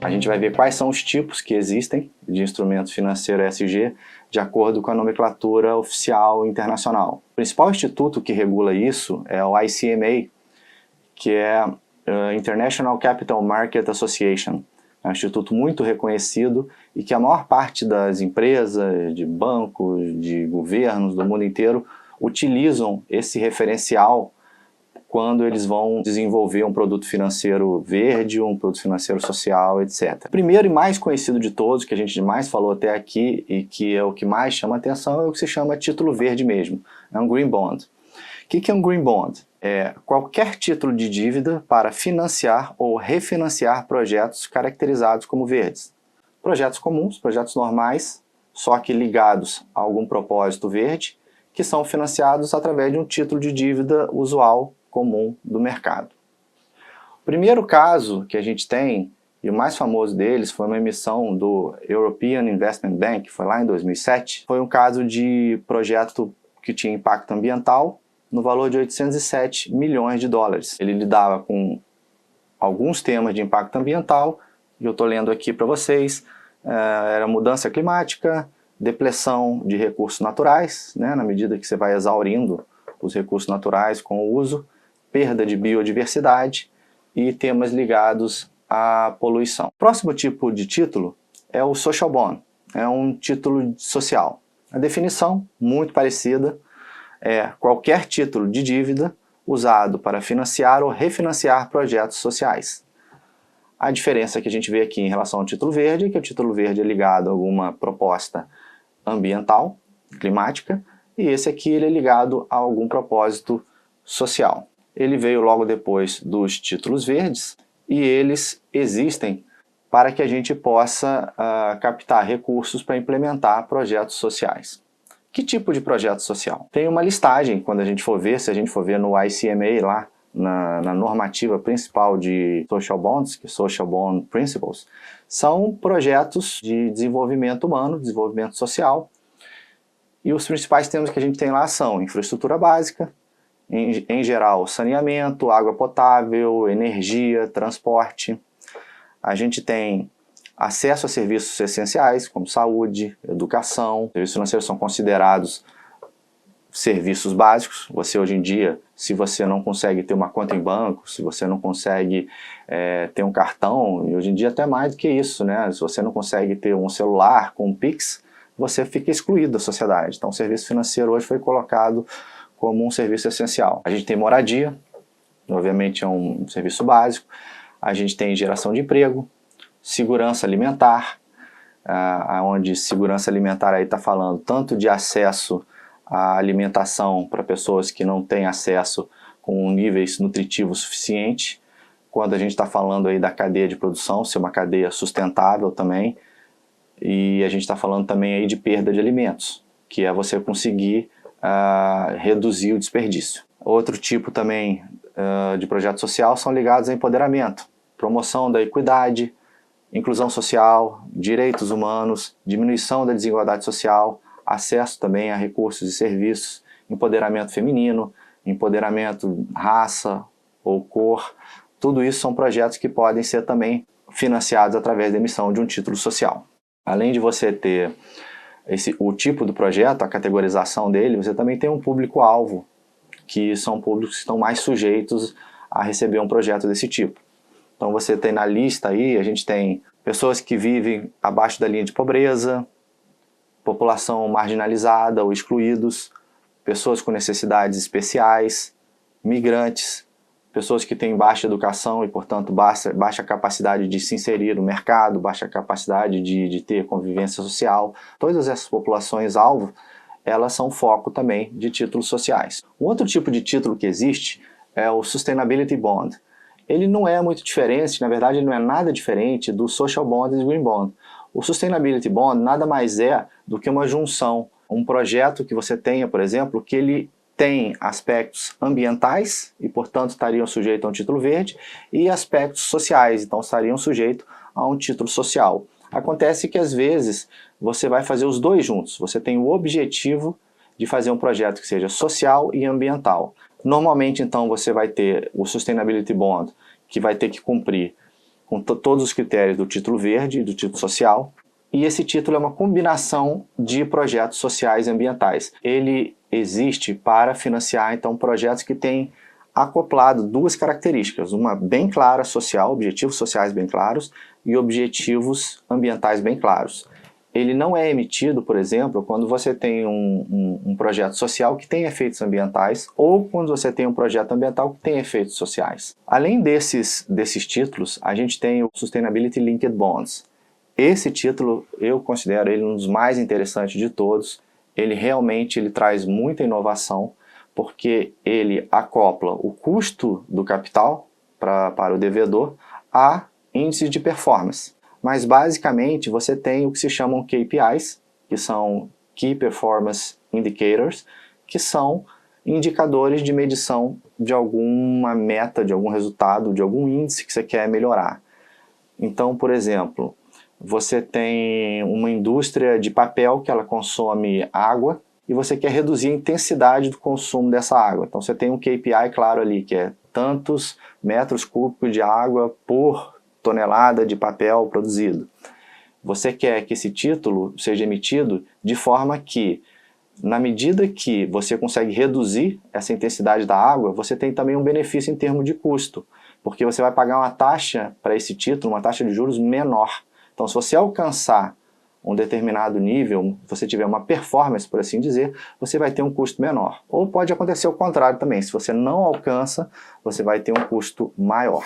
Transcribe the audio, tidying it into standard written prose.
A gente vai ver quais são os tipos que existem de instrumentos financeiros ESG de acordo com a nomenclatura oficial internacional. O principal instituto que regula isso é o ICMA, que é a International Capital Market Association. É um instituto muito reconhecido e que a maior parte das empresas, de bancos, de governos do mundo inteiro utilizam esse referencial quando eles vão desenvolver um produto financeiro verde, um produto financeiro social, etc. O primeiro e mais conhecido de todos, que a gente mais falou até aqui e que é o que mais chama atenção, é o que se chama título verde mesmo, é um Green Bond. O que é um Green Bond? É qualquer título de dívida para financiar ou refinanciar projetos caracterizados como verdes. Projetos comuns, projetos normais, só que ligados a algum propósito verde, que são financiados através de um título de dívida usual comum do mercado. O primeiro caso que a gente tem, e o mais famoso deles, foi uma emissão do European Investment Bank, que foi lá em 2007. Foi um caso de projeto que tinha impacto ambiental no valor de 807 milhões de dólares. Ele lidava com alguns temas de impacto ambiental, e eu estou lendo aqui para vocês, era mudança climática, depleção de recursos naturais, né, na medida que você vai exaurindo os recursos naturais com o uso, perda de biodiversidade e temas ligados à poluição. O próximo tipo de título é o Social Bond, é um título social. A definição, muito parecida, é qualquer título de dívida usado para financiar ou refinanciar projetos sociais. A diferença que a gente vê aqui em relação ao título verde é que o título verde é ligado a alguma proposta ambiental, climática, e esse aqui ele é ligado a algum propósito social. Ele veio logo depois dos títulos verdes e eles existem para que a gente possa captar recursos para implementar projetos sociais. Que tipo de projeto social? Tem uma listagem, quando a gente for ver, se a gente for ver no ICMA lá, na normativa principal de Social Bonds, que é Social Bond Principles, são projetos de desenvolvimento humano, desenvolvimento social, e os principais temas que a gente tem lá são infraestrutura básica, em geral saneamento, água potável, energia, transporte. A gente tem acesso a serviços essenciais, como saúde, educação. Serviços financeiros são considerados serviços básicos. Você hoje em dia, se você não consegue ter uma conta em banco, se você não consegue ter um cartão, e hoje em dia até mais do que isso, né? Se você não consegue ter um celular com um Pix, você fica excluído da sociedade. Então o serviço financeiro hoje foi colocado como um serviço essencial. A gente tem moradia, obviamente é um serviço básico. A gente tem geração de emprego, segurança alimentar, onde segurança alimentar aí está falando tanto de acesso à alimentação para pessoas que não têm acesso com níveis nutritivos suficientes, quando a gente está falando aí da cadeia de produção, ser uma cadeia sustentável também, e a gente está falando também aí de perda de alimentos, que é você conseguir reduzir o desperdício. Outro tipo também de projeto social são ligados a empoderamento, promoção da equidade, inclusão social, direitos humanos, diminuição da desigualdade social, acesso também a recursos e serviços, empoderamento feminino, empoderamento raça ou cor. Tudo isso são projetos que podem ser também financiados através da emissão de um título social. Além de você ter o tipo do projeto, a categorização dele, você também tem um público-alvo, que são públicos que estão mais sujeitos a receber um projeto desse tipo. Então você tem na lista aí, a gente tem pessoas que vivem abaixo da linha de pobreza, população marginalizada ou excluídos, pessoas com necessidades especiais, migrantes, pessoas que têm baixa educação e, portanto, baixa capacidade de se inserir no mercado, baixa capacidade de ter convivência social. Todas essas populações-alvo, elas são foco também de títulos sociais. Um outro tipo de título que existe é o Sustainability Bond. Ele não é muito diferente, na verdade ele não é nada diferente do Social Bond e do Green Bond. O Sustainability Bond nada mais é do que uma junção, um projeto que você tenha, por exemplo, que ele tem aspectos ambientais e, portanto, estariam sujeitos a um título verde, e aspectos sociais, então estariam sujeitos a um título social. Acontece que, às vezes, você vai fazer os dois juntos. Você tem o objetivo de fazer um projeto que seja social e ambiental. Normalmente, então, você vai ter o Sustainability Bond, que vai ter que cumprir com todos os critérios do título verde e do título social. E esse título é uma combinação de projetos sociais e ambientais. Ele existe para financiar, então, projetos que têm acoplado duas características, uma bem clara social, objetivos sociais bem claros, e objetivos ambientais bem claros. Ele não é emitido, por exemplo, quando você tem um projeto social que tem efeitos ambientais ou quando você tem um projeto ambiental que tem efeitos sociais. Além desses títulos, a gente tem o Sustainability Linked Bonds. Esse título, eu considero ele um dos mais interessantes de todos. Ele realmente traz muita inovação, porque ele acopla o custo do capital para o devedor a índices de performance. Mas basicamente você tem o que se chamam KPIs, que são Key Performance Indicators, que são indicadores de medição de alguma meta, de algum resultado, de algum índice que você quer melhorar. Então, por exemplo, você tem uma indústria de papel que ela consome água e você quer reduzir a intensidade do consumo dessa água. Então você tem um KPI claro ali, que é tantos metros cúbicos de água por tonelada de papel produzido. Você quer que esse título seja emitido de forma que, na medida que você consegue reduzir essa intensidade da água, você tem também um benefício em termos de custo, porque você vai pagar uma taxa para esse título, uma taxa de juros menor. Então, se você alcançar um determinado nível, se você tiver uma performance, por assim dizer, você vai ter um custo menor. Ou pode acontecer o contrário também, se você não alcança, você vai ter um custo maior.